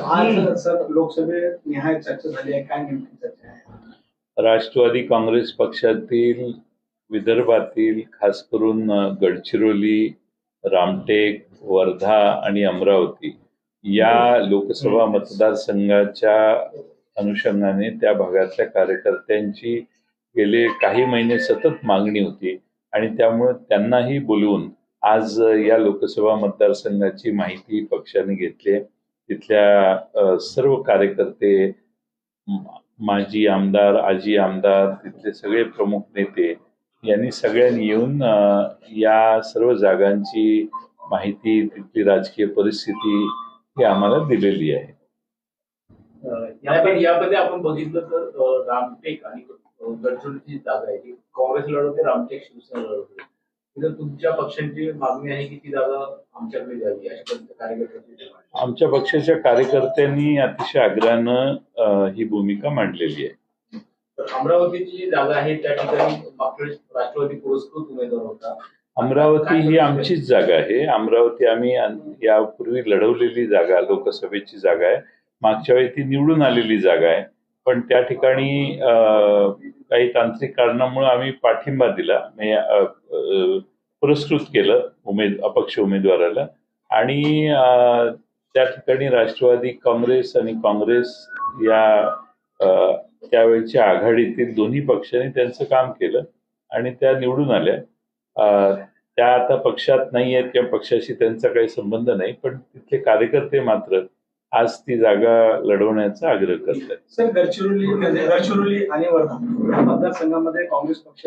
आज सर लोकसभेत निहाय चर्चा झाली आहे, काय नेमकी चर्चा आहे? राष्ट्रवादी काँग्रेस पक्षातील विदर्भातील खास करून गडचिरोली, रामटेक, वर्धा आणि अमरावती या लोकसभा मतदारसंघाच्या अनुषंगाने त्या भागातल्या कार्यकर्त्यांची गेले काही महिने सतत मागणी होती आणि त्यामुळे त्यांनाही बोलवून आज या लोकसभा मतदारसंघाची माहिती पक्षाने घेतली. तिथल्या सर्व कार्यकर्ते, माजी आमदार, आजी आमदार, तिथले सगळे प्रमुख नेते यांनी सगळ्यांनी येऊन या सर्व जागांची माहिती, तिथली राजकीय परिस्थिती ही आम्हाला दिलेली आहे. यामध्ये आपण बघितलं तर रामटेक आणि गडचिरोलीची जागा आहे ती काँग्रेस लढवते, रामटेक शिवसेना लढवते. तर तुमच्या पक्षांची मागणी आहे की ती जागा आमच्याकडे द्यावी अशा पद्धतीने कार्यकर्त्यांची. आमच्या पक्षाच्या कार्यकर्त्यांनी अतिशय आग्रहानं ही भूमिका मांडलेली आहे. तर अमरावतीची जी जागा आहे त्या ठिकाणी मागच्या राष्ट्रवादी पुरस्कृत उमेदवार होता. अमरावती ही आमचीच जागा आहे. अमरावती आम्ही यापूर्वी लढवलेली जागा, लोकसभेची जागा आहे. मागच्या वेळी ती निवडून आलेली जागा आहे, पण त्या ठिकाणी काही तांत्रिक कारणामुळे आम्ही पाठिंबा दिला, पुरस्कृत केलं अपक्ष उमेदवाराला आणि त्या ठिकाणी राष्ट्रवादी काँग्रेस आणि काँग्रेस या त्यावेळच्या आघाडीतील दोन्ही पक्षांनी त्यांचं काम केलं आणि त्या निवडून आल्या. त्या आता पक्षात नाही आहेत किंवा पक्षाशी त्यांचा काही संबंध नाही, पण तिथले कार्यकर्ते मात्र आज ती जागा लढवण्याचा आग्रह करतात. सर, गडचिरोली आणि वर्धा या मतदारसंघामध्ये काँग्रेस पक्ष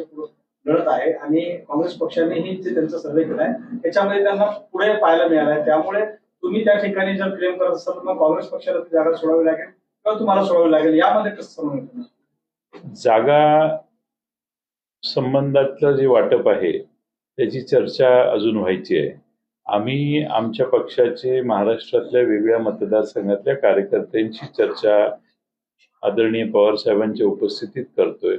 लढत आहे आणि काँग्रेस पक्षानेही जे त्यांचा सर्वे केलाय त्याच्यामध्ये त्यांना पुढे पाहायला मिळालाय. त्यामुळे तुम्ही त्या ठिकाणी जर क्लेम करत असाल तर मग काँग्रेस पक्षाला ती जागा सोडावी लागेल किंवा तुम्हाला सोडावी लागेल, यामध्ये कसं समजून? जागा संबंधातलं जे वाटप आहे त्याची चर्चा अजून व्हायची आहे. आम्ही आमच्या पक्षाचे महाराष्ट्रातल्या वेगळ्या मतदारसंघातल्या कार्यकर्त्यांची चर्चा आदरणीय पवार साहेबांच्या उपस्थितीत करतोय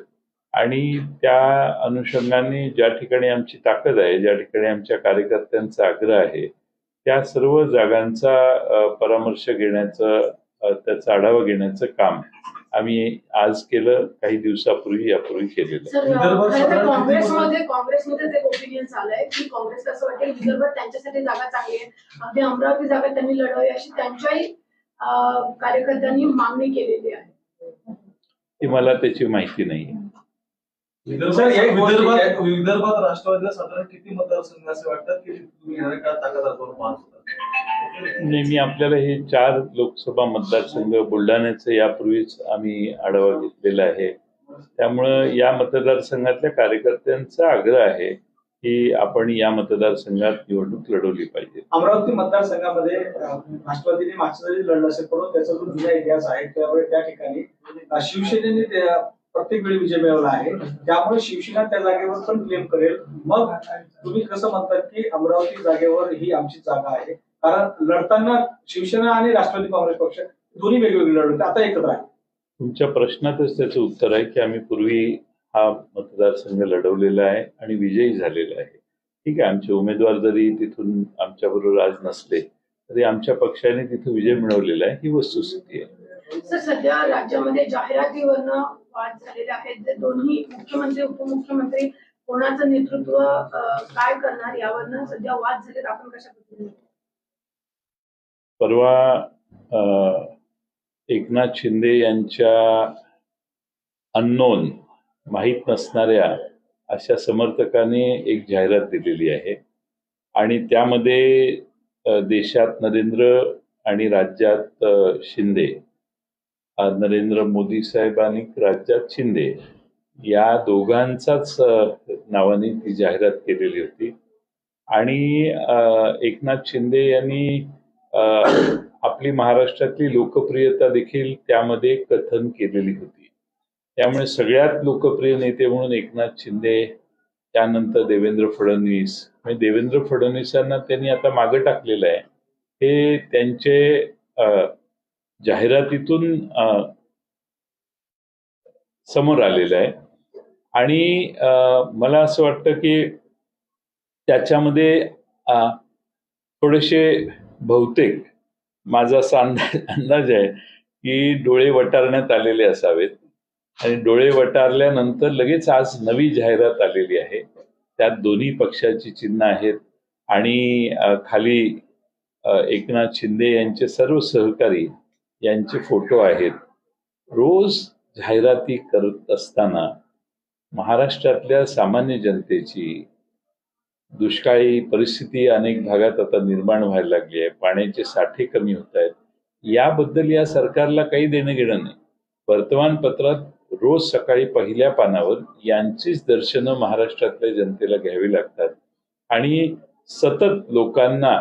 आणि त्या अनुषंगाने ज्या ठिकाणी आमची ताकद आहे, ज्या ठिकाणी आमच्या कार्यकर्त्यांचा आग्रह आहे, त्या सर्व जागांचा परामर्श घेण्याचं, त्याचा आढावा घेण्याचं काम आम्ही आज केलं, काही दिवसापूर्वी यापूर्वी केलेलं. काँग्रेसमध्ये एक ओपिनियन चाललंय की काँग्रेसला असं वाटेल विदर्भात त्यांच्यासाठी जागा चांगली आहे, अगदी अमरावती जागा त्यांनी लढवावी अशी त्यांच्याही कार्यकर्त्यांनी मागणी केलेली आहे. ती मला त्याची माहिती नाही. विदर्भात राष्ट्रवादीला साधारण किती मतदारसंघ असे वाटतात की तुम्ही ताकद? नेहमी आपल्याला हे 4 लोकसभा मतदारसंघ, बुलढाण्याचं यापूर्वीच आम्ही आढावा घेतलेला आहे. त्यामुळं या मतदारसंघातल्या कार्यकर्त्यांचा आग्रह आहे की आपण या मतदारसंघात निवडणूक लढवली पाहिजे. अमरावती मतदारसंघामध्ये राष्ट्रवादीने मागच्या जरी लढलं असेल, पण त्याचा जो जुना इतिहास आहे त्यामुळे त्या ठिकाणी शिवसेनेने प्रत्येक वेळी विजय मिळवला आहे. त्यामुळे शिवसेना त्या जागेवर पण क्लेम करेल. मग तुम्ही कसं म्हणतात की अमरावती जागेवर ही आमची जागा आहे? कारण लढताना शिवसेना आणि राष्ट्रवादी काँग्रेस पक्ष दोन्ही वेगवेगळे लढवते, आता एकत्र आहे. तुमच्या प्रश्नातच त्याचं उत्तर आहे की आम्ही पूर्वी हा मतदारसंघ लढवलेला आहे आणि विजयी झालेला आहे. ठीक आहे, आमचे उमेदवार जरी तिथून आमच्याबरोबर आज नसले तरी आमच्या पक्षाने तिथं विजय मिळवलेला आहे, ही वस्तुस्थिती आहे. सर, सध्या राज्यामध्ये जाहिरातीवरनं वाद झालेले आहेत. जे दोन्ही मुख्यमंत्री, उपमुख्यमंत्री कोणाचं नेतृत्व काय करणार यावरनं सध्या वाद झालेत. आपण कशा पद्धतीने? परवा एकनाथ शिंदे यांच्या अननोन, माहीत नसणाऱ्या अशा समर्थकाने एक जाहिरात दिलेली आहे आणि त्यामध्ये देशात नरेंद्र आणि राज्यात शिंदे, नरेंद्र मोदी साहेब आणि राज्यात शिंदे या दोघांचाच नावाने ती जाहिरात केलेली होती आणि एकनाथ शिंदे यांनी आपली महाराष्ट्रातली लोकप्रियता देखील त्यामध्ये कथन केलेली होती. त्यामुळे सगळ्यात लोकप्रिय नेते म्हणून एकनाथ शिंदे, त्यानंतर देवेंद्र फडणवीस, म्हणजे देवेंद्र फडणवीसांना त्यांनी आता मागे टाकलेलं आहे. हे त्यांचे जाहिरातीतून समोर आलेलं आहे आणि मला असं वाटतं की त्याच्यामध्ये थोडेसे बहुतेक माझा असा अंदाज आहे की डोळे वटारण्यात आलेले असावेत आणि डोळे वटारल्यानंतर लगेच आज नवी जाहिरात आलेली आहे. त्यात दोन्ही पक्षाची चिन्ह आहेत आणि खाली एकनाथ शिंदे यांचे सर्व सहकारी यांचे फोटो आहेत. रोज जाहिराती करत असताना महाराष्ट्रातल्या सामान्य जनतेची दुष्काळी परिस्थिती अनेक भागात आता निर्माण व्हायला लागली आहे. पाण्याचे साठे कमी होत आहेत. याबद्दल या सरकारला काही देणं घेणं नाही. वर्तमानपत्रात रोज सकाळी पहिल्या पानावर यांचीच दर्शनं महाराष्ट्रातल्या जनतेला घ्यावी लागतात आणि सतत लोकांना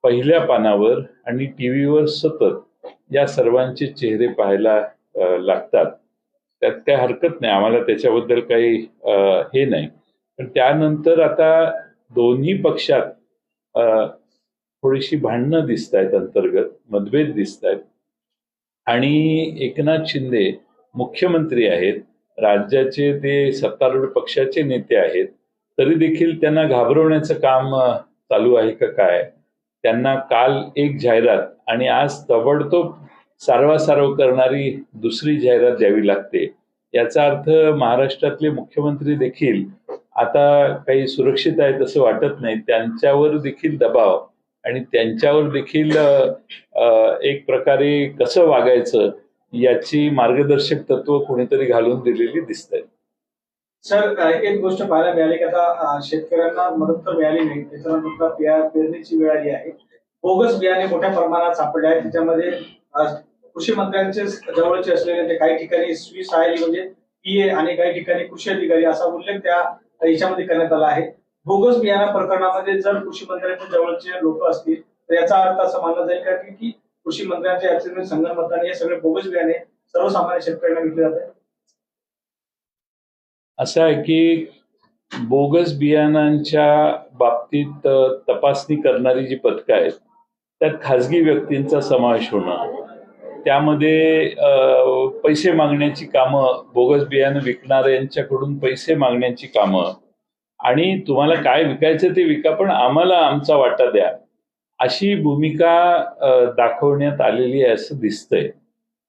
पहिल्या पानावर आणि टीव्हीवर सतत या सर्वांचे चेहरे पाहायला लागतात. त्यात काही हरकत नाही, आम्हाला त्याच्याबद्दल काही हे नाही. पण त्यानंतर आता दोन्ही पक्षात थोडीशी भांडणं दिसत आहेत, अंतर्गत मतभेद दिसत आहेत आणि एकनाथ शिंदे मुख्यमंत्री आहेत, राज्याचे ते सत्तारूढ पक्षाचे नेते आहेत, तरी देखील त्यांना घाबरवण्याचं काम चालू आहे का काय? त्यांना काल एक जाहिरात आणि आज ताबडतोब सारवासारव करणारी दुसरी जाहिरात द्यावी लागते. याचा अर्थ महाराष्ट्रातले मुख्यमंत्री देखील आता काही सुरक्षित आहेत असं वाटत नाही. त्यांच्यावर देखील दबाव आणि त्यांच्यावर देखील एक प्रकारे कसं वागायचं याची मार्गदर्शक तत्व कोणीतरी घालून दिलेली दिसत आहेत. सर, एक गोष्ट पाहायला मिळाली की आता शेतकऱ्यांना मदत तर मिळाली नाही, त्याच्यानंतर पेरणीची वेळ आली आहे. बोगस बियाणे मोठ्या प्रमाणात सापडले आहेत. त्याच्यामध्ये कृषी मंत्र्यांचे जवळचे असलेले ते काही ठिकाणी स्विस आहे म्हणजे पीए आणि काही ठिकाणी कृषी अधिकारी असा उल्लेख त्या याच्यामध्ये करण्यात आला आहे. बोगस बियाणा प्रकरणामध्ये जर कृषी मंत्र्यांच्या जवळचे लोक असतील तर याचा अर्थ असं मानला जाईल का की कृषी मंत्र्यांच्या याचे संगणमताने हे सगळे बोगस बियाणे सर्वसामान्य शेतकऱ्यांना विकले जात आहेत? असं आहे की बोगस बियाणांच्या बाबतीत तपासणी करणारी जी पथकं आहेत त्यात खाजगी व्यक्तींचा समावेश होणं, त्यामध्ये पैसे मागण्याची कामं, बोगस बियाणं विकणाऱ्यांच्याकडून पैसे मागण्याची कामं आणि तुम्हाला काय विकायचं ते विका पण आम्हाला आमचा वाटा द्या, अशी भूमिका दाखवण्यात आलेली आहे असं दिसतंय.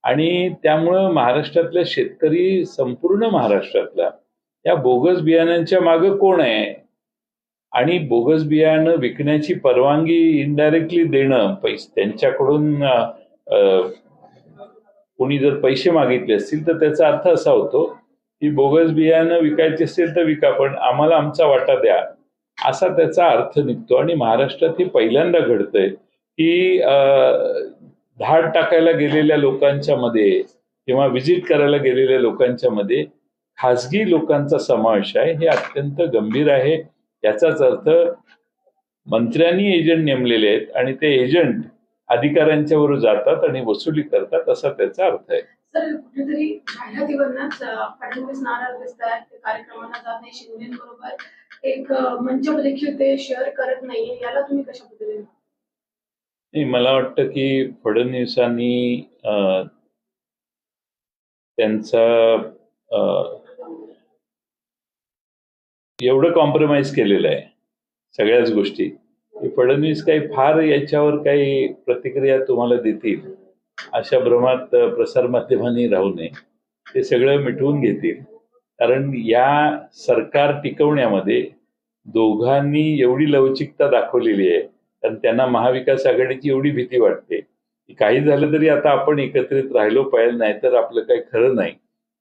आणि त्यामुळं महाराष्ट्रातल्या शेतकरी, संपूर्ण महाराष्ट्रातला या बोगस बियाण्यांच्या मागं कोण आहे आणि बोगस बियाणं विकण्याची परवानगी इनडायरेक्टली देणं, पैसे त्यांच्याकडून कोणी जर पैसे मागितले असतील तर त्याचा अर्थ असा होतो की बोगस बियाणं विकायचे असेल तर विका पण आम्हाला आमचा वाटा द्या, असा त्याचा अर्थ निघतो. आणि महाराष्ट्रात हे पहिल्यांदा घडतंय की धाड टाकायला गेलेल्या लोकांच्या मध्ये किंवा व्हिजिट करायला गेलेल्या लोकांच्या मध्ये खाजगी लोकांचा समावेश आहे. हे अत्यंत गंभीर आहे. याचाच अर्थ मंत्र्यांनी एजंट नेमलेले आहेत आणि ते एजंट अधिकाऱ्यांच्या बरोबर जातात आणि वसुली करतात, असा त्याचा अर्थ आहे. सर, कुठेतरी जाहिरातीवरच फडणवीस नाराज दिसतात, ते कार्यक्रमाला जात नाही, शिंदेबरोबर एक मंच देखील ते शेअर करत नाहीये, याला तुम्ही कशा पद्धतीने? मला वाटतं की फडणवीसांनी त्यांचा एवढं कॉम्प्रोमाइज केलेलं आहे सगळ्याच गोष्टी की फडणवीस काही फार याच्यावर काही प्रतिक्रिया तुम्हाला देतील अशा भ्रमात प्रसारमाध्यमांनी राहू नये. ते सगळं मिटवून घेतील, कारण या सरकार टिकवण्यामध्ये दोघांनी एवढी लवचिकता दाखवलेली आहे. कारण त्यांना महाविकास आघाडीची एवढी भीती वाटते की काही झालं तरी आता आपण एकत्रित राहिलो पाहिजे, नाहीतर आपलं काही खरं नाही.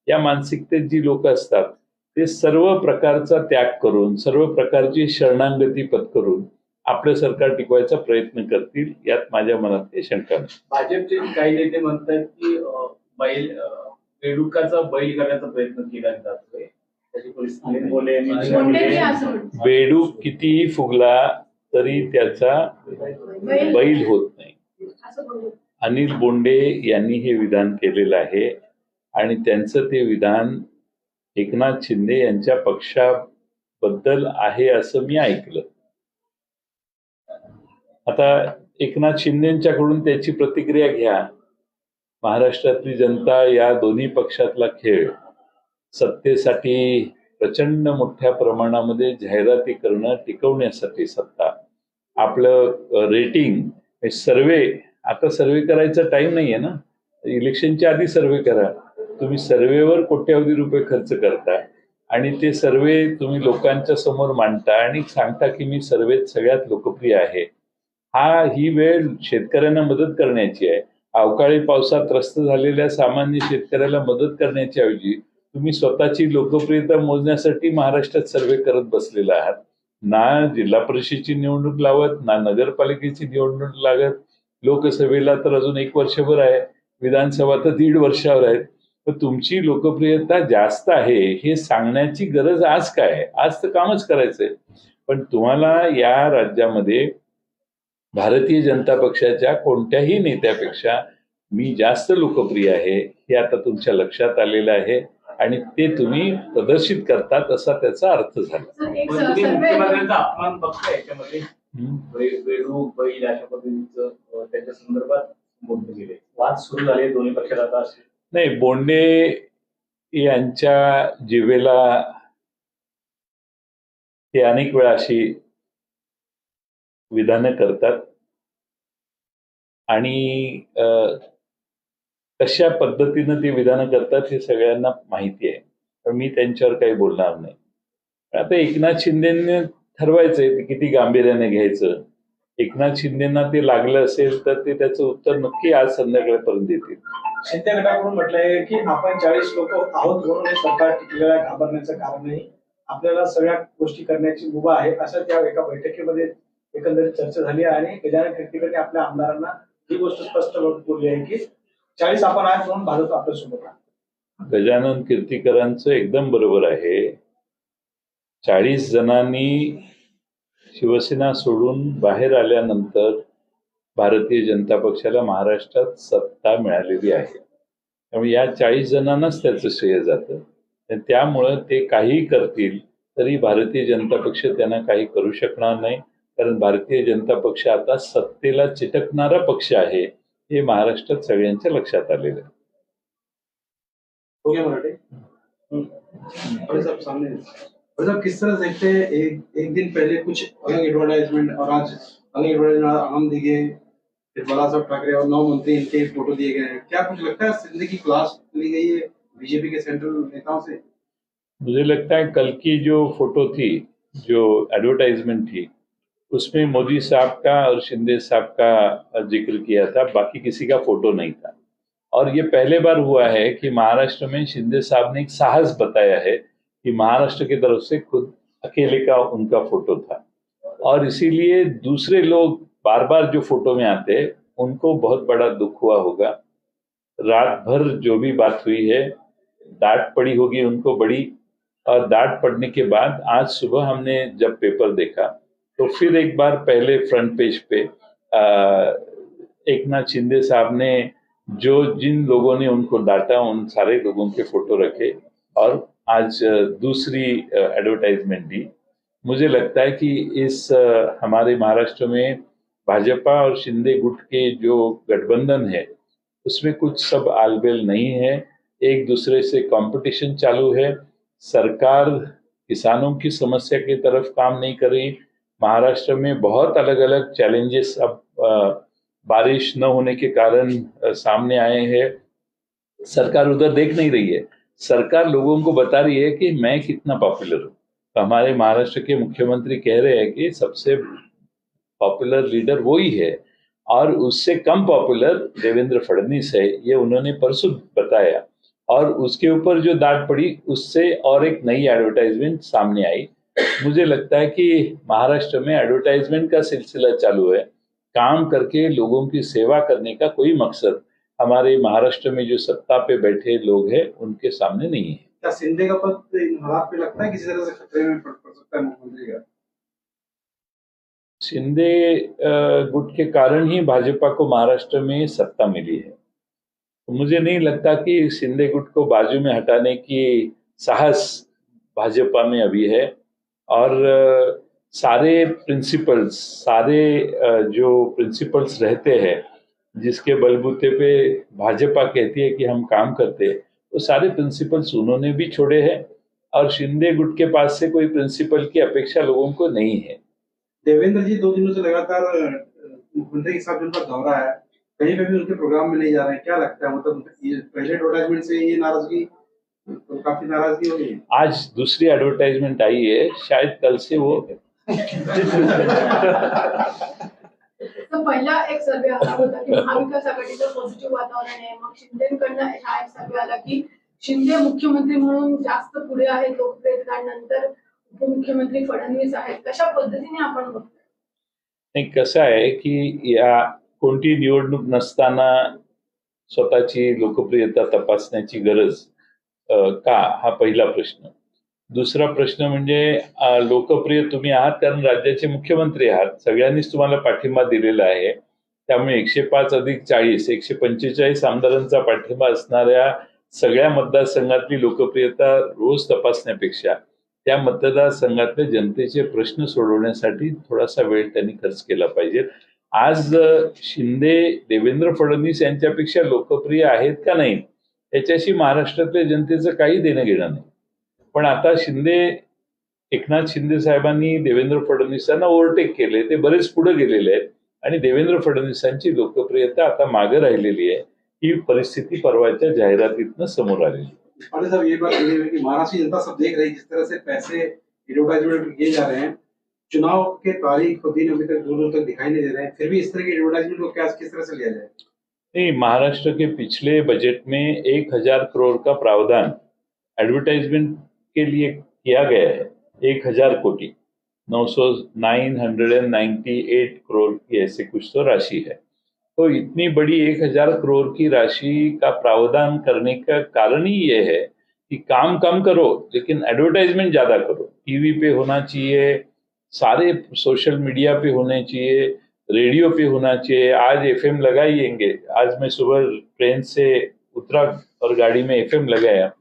या मानसिकतेत जी लोक असतात ते सर्व प्रकारचा त्याग करून, सर्व प्रकारची शरणागती पत्करून आपलं सरकार टिकवायचा प्रयत्न करतील, यात माझ्या मनात काही शंका नाही. भाजपचे काही नेते म्हणतात की बेडुकाचा बैल करण्याचा प्रयत्न केला जातोय, त्याची परिस्थिती बेडूक कितीही फुगला तरी त्याचा बैल होत नाही. अनिल बोंडे यांनी हे विधान केलेलं आहे आणि त्यांचं ते विधान एकनाथ शिंदे यांच्या पक्षाबद्दल आहे असं मी ऐकलं. आता एकनाथ शिंदेच्याकडून त्याची प्रतिक्रिया घ्या. महाराष्ट्रातली जनता या दोन्ही पक्षातला खेळ, सत्तेसाठी प्रचंड मोठ्या प्रमाणामध्ये जाहिराती करणं, टिकवण्यासाठी सत्ता, आपलं रेटिंग सर्वे, आता सर्वे करायचा टाइम नाहीये ना, इलेक्शनच्या आधी सर्वे करा. तुम्ही सर्वेवर कोट्यावधी रुपये खर्च करता आणि ते सर्वे तुम्ही लोकांच्या समोर मांडता आणि सांगता की मी सर्वेत सगळ्यात लोकप्रिय आहे. ही वेळ शेतकऱ्यांना मदत करण्याची आहे. अवकाळी पावसात त्रस्त झालेल्या सामान्य शेतकऱ्याला मदत करण्याच्या ऐवजी तुम्ही स्वतःची लोकप्रियता मोजण्यासाठी महाराष्ट्रात सर्वे करत बसलेला आहात. ना जिल्हा परिषदेची निवडणूक लावत, ना नगरपालिकेची निवडणूक लागत. लोकसभेला तर अजून 1 वर्षभर आहे, विधानसभा तर 1.5 वर्षावर आहेत. तर तुमची लोकप्रियता जास्त आहे हे सांगण्याची गरज आज काय आहे? आज तर कामच करायचंय. पण तुम्हाला या राज्यामध्ये भारतीय जनता पक्षाच्या कोणत्याही नेत्यापेक्षा मी जास्त लोकप्रिय आहे हे आता तुमच्या लक्षात आलेलं आहे आणि ते तुम्ही प्रदर्शित करतात असा त्याचा अर्थ झाला. सर, एक पण तुम्ही सर्वे मुख्यमंत्र्यांचा अपमान बघताय याच्यामध्ये. वेणू बैल अशा पद्धतीचं त्याच्या संदर्भात बोलले गेले, वाद सुरू झाले दोन्ही पक्षात आता असे. नाही, बोंडे यांच्या जिभेला ते अनेक वेळा अशी विधानं करतात आणि कशा पद्धतीनं ती विधानं करतात हे सगळ्यांना माहिती आहे. पण मी त्यांच्यावर काही बोलणार नाही. आता एकनाथ शिंदेने ठरवायचंय ते किती गांभीर्याने घ्यायचं. एकनाथ शिंदेना ते लागलं असेल तर ते त्याचं उत्तर नक्की आज संध्याकाळपर्यंत देतील. शिंदे गटाकडून म्हटलंय की आपण 40 लोक आहोत म्हणून हे सरकार टिकलेल्या घाबरण्याचं कारण नाही, आपल्याला सगळ्या गोष्टी करण्याची मुभा आहे, असं त्या एका बैठकीमध्ये एकंदरीत चर्चा झाली. आणि गजानन कीर्तीकरने आपल्या आमदारांना ही गोष्ट स्पष्ट बोलली आहे की 40 आपण आहात म्हणून भाजप आपल्यासोबत आहे. गजानन कीर्तीकरांचं एकदम बरोबर आहे. 40 जणांनी शिवसेना सोडून बाहेर आल्यानंतर भारतीय जनता पक्षाला महाराष्ट्रात सत्ता मिळालेली आहे. त्यामुळे या 40 जणांनाच त्याचं श्रेय जातं. त्यामुळं ते काही करतील तरी भारतीय जनता पक्ष त्यांना काही करू शकणार नाही, कारण भारतीय जनता पक्ष आता सत्तेला चिटकणारा पक्ष आहे हे महाराष्ट्रात सगळ्यांच्या लक्षात आलेलं आहे. हो गया मराठी। बड़े साहब सामने बड़े साहब किस तरह देखते हैं एक दिन पहले कुछ अलग एडवर्टाइजमेंट और आज अलग एडवर्टाइजमेंट आम दिखे, फिर बाला साहब ठाकरे और 9 मंत्री इनके फोटो दिए गए हैं, क्या कुछ लगता है सिंधी की क्लास ली गई है बीजेपी के सेंट्रल नेताओं से? मुझे लगता है कल की जो फोटो थी, जो एडवर्टाइजमेंट थी, उसमें मोदी साहब का और शिंदे साहब का जिक्र किया था, बाकी किसी का फोटो नहीं था। और ये पहले बार हुआ है कि महाराष्ट्र में शिंदे साहब ने एक साहस बताया है कि महाराष्ट्र की तरफ से खुद अकेले का उनका फोटो था। और इसीलिए दूसरे लोग बार बार जो फोटो में आते हैं उनको बहुत बड़ा दुख हुआ होगा। रात भर जो भी बात हुई है, डांट पड़ी होगी उनको बड़ी, और डांट पड़ने के बाद आज सुबह हमने जब पेपर देखा तो फिर एक बार पहले फ्रंट पेज पे एकनाथ शिंदे साहब ने जिन लोगों ने उनको डांटा उन सारे लोगों के फोटो रखे और आज दूसरी एडवर्टाइजमेंट दी। मुझे लगता है कि इस हमारे महाराष्ट्र में भाजपा और शिंदे गुट के जो गठबंधन है उसमें कुछ सब आलबेल नहीं है, एक दूसरे से कंपटीशन चालू है। सरकार किसानों की समस्या की तरफ काम नहीं कर रही। महाराष्ट्र में बहुत अलग अलग चैलेंजेस अब बारिश न होने के कारण सामने आए हैं। सरकार उधर देख नहीं रही है, सरकार लोगों को बता रही है कि मैं कितना पॉपुलर हूँ। तो हमारे महाराष्ट्र के मुख्यमंत्री कह रहे हैं कि सबसे पॉपुलर लीडर वो ही है और उससे कम पॉपुलर देवेंद्र फडणवीस है, ये उन्होंने परसों बताया। और उसके ऊपर जो डांट पड़ी उससे और एक नई एडवर्टाइजमेंट सामने आई। मुझे लगता है कि महाराष्ट्र में एडवर्टाइजमेंट का सिलसिला चालू है, काम करके लोगों की सेवा करने का कोई मकसद हमारे महाराष्ट्र में जो सत्ता पे बैठे लोग हैं उनके सामने नहीं है। क्या शिंदे का पद इन हालात पे लगता है किसी तरह से खतरे में पड़ सकता है मुख्यमंत्री का? शिंदे गुट के कारण ही भाजपा को महाराष्ट्र में सत्ता मिली है। तो मुझे नहीं लगता कि शिंदे गुट को बाजू में हटाने की साहस भाजपा में अभी है। और सारे जो प्रिंसिपल्स रहते हैं जिसके बलबूते पे भाजपा कहती है कि हम काम करते हैं, वो सारे प्रिंसिपल्स उन्होंने भी छोड़े हैं और शिंदे गुट के पास से कोई प्रिंसिपल की अपेक्षा लोगों को नहीं है। देवेंद्र जी 2 दिनों से लगातार मुख्यमंत्री के साथ जो उनका दौरा है, कहीं पे भी उनके प्रोग्राम में नहीं जा रहे हैं, क्या लगता है? मतलब ये पहले एडवर्टाइजमेंट से ये नाराजगी, तो काफी नाराजगी हो गई है। आज दूसरी एडवर्टाइजमेंट आई है, शायद कल से वो तर पहिला एक सर्वे आला होता की महाविकास आघाडीचं पॉझिटिव्ह वातावरण आहे. मग शिंदेकडनं हा एक सर्वे आला की शिंदे मुख्यमंत्री म्हणून जास्त पुढे आहेत लोकप्रियतेनंतर उपमुख्यमंत्री फडणवीस आहेत. कशा पद्धतीने आपण बघतो? नाही, कसं आहे की या कोणती निवडणूक नसताना स्वतःची लोकप्रियता तपासण्याची गरज का, हा पहिला प्रश्न. दुसरा प्रश्न म्हणजे लोकप्रिय तुम्ही आहात कारण राज्याचे मुख्यमंत्री आहात, सगळ्यांनीच तुम्हाला पाठिंबा दिलेला आहे. त्यामुळे 105 अधिक 40 145 आमदारांचा पाठिंबा असणाऱ्या सगळ्या मतदारसंघातली लोकप्रियता रोज तपासण्यापेक्षा त्या मतदारसंघातल्या जनतेचे प्रश्न सोडवण्यासाठी थोडासा वेळ त्यांनी खर्च केला पाहिजे. आज शिंदे देवेंद्र फडणवीस यांच्यापेक्षा लोकप्रिय आहेत का नाही याच्याशी महाराष्ट्रातल्या जनतेचं काही देणं घेणं नाही. पण आता एकनाथ शिंदे साहेबांनी देवेंद्र फडणवीसांना ओव्हरटेक केले, ते बरेच पुढे गेलेले आहेत आणि देवेंद्र फडणवीसांची लोकप्रियता आता मागे राहिलेली आहे. ही परिस्थिती परवाच्या जाहिरातीतनं समोर आलेली. और साहब ये बात ये है कि महाराष्ट्र की जनता सब देख रही है जिस तरह से पैसे एडवर्टाइजमेंट किए जा रहे हैं, चुनाव के तारीख और दिन अभी तक दूर दूर तक दिखाई नहीं दे रहे हैं, फिर भी इस तरह की एडवर्टाइजमेंट को क्या किस तरह से लिया जाए? नहीं, महाराष्ट्र के पिछले बजट में 1000 करोड़ का प्रावधान एडवर्टाइजमेंट के लिए किया गया है. 1000 कोटी 998 करोड़ की ऐसे कुछ तो राशि है. तो इतनी बड़ी 1000 करोड़ की राशि का प्रावधान करने का कारण ही ये है कि काम कम करो लेकिन एडवर्टाइजमेंट ज्यादा करो. टीवी पे होना चाहिए, सारे सोशल मीडिया पे होने चाहिए, रेडियो पे होना चाहिए. आज एफएम लगाएंगे, आज मैं सुबह ट्रेन से उतरा और गाड़ी में एफएम लगाया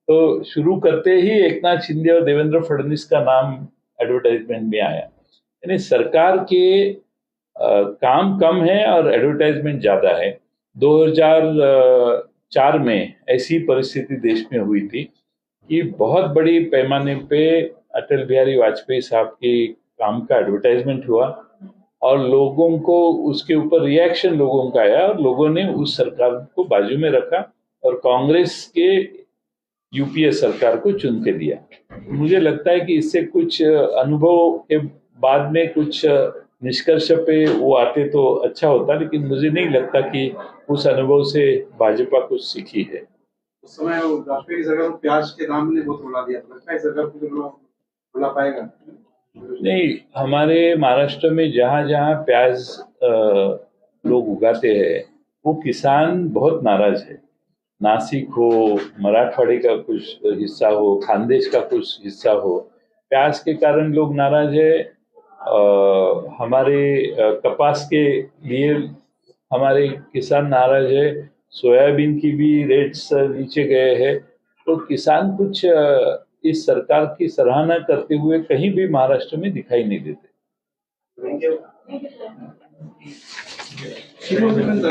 तो शुरू करते ही एकनाथ शिंदे और देवेंद्र फडणवीस का नाम एडवर्टाइजमेंट में आया. यानी सरकार के काम कम है और एडवर्टाइजमेंट ज्यादा है. 2004 में ऐसी परिस्थिति देश में हुई थी कि बहुत बड़ी पैमाने पे अटल बिहारी वाजपेयी साहब के काम का एडवर्टाइजमेंट हुआ और लोगों को उसके ऊपर रिएक्शन लोगों का आया और लोगों ने उस सरकार को बाजू में रखा और कांग्रेस के यूपीए सरकार को चुन के दिया. मुझे लगता है कि इससे कुछ अनुभव के बाद में कुछ निष्कर्ष पे वो आते तो अच्छा होता, लेकिन मुझे नहीं लगता कि उस अनुभव से भाजपा कुछ सीखी है. उस समय वाजपेयी की सरकार को प्याज के दाम ने बहुत रुला दिया था, लगता है सरकार को रुला पाएगा? नहीं, हमारे महाराष्ट्र में जहाँ जहाँ प्याज लोग उगाते हैं वो किसान बहुत नाराज है. नासिक हो, मराठवाड़े का कुछ हिस्सा हो, खानदेश का कुछ हिस्सा हो, प्याज के कारण लोग नाराज है. हमारे कपास के लिए हमारे किसान नाराज है. सोयाबीन की भी रेट्स नीचे गए हैं. तो किसान कुछ इस सरकार की सराहना करते हुए कहीं भी महाराष्ट्र में दिखाई नहीं देते. Shirodevan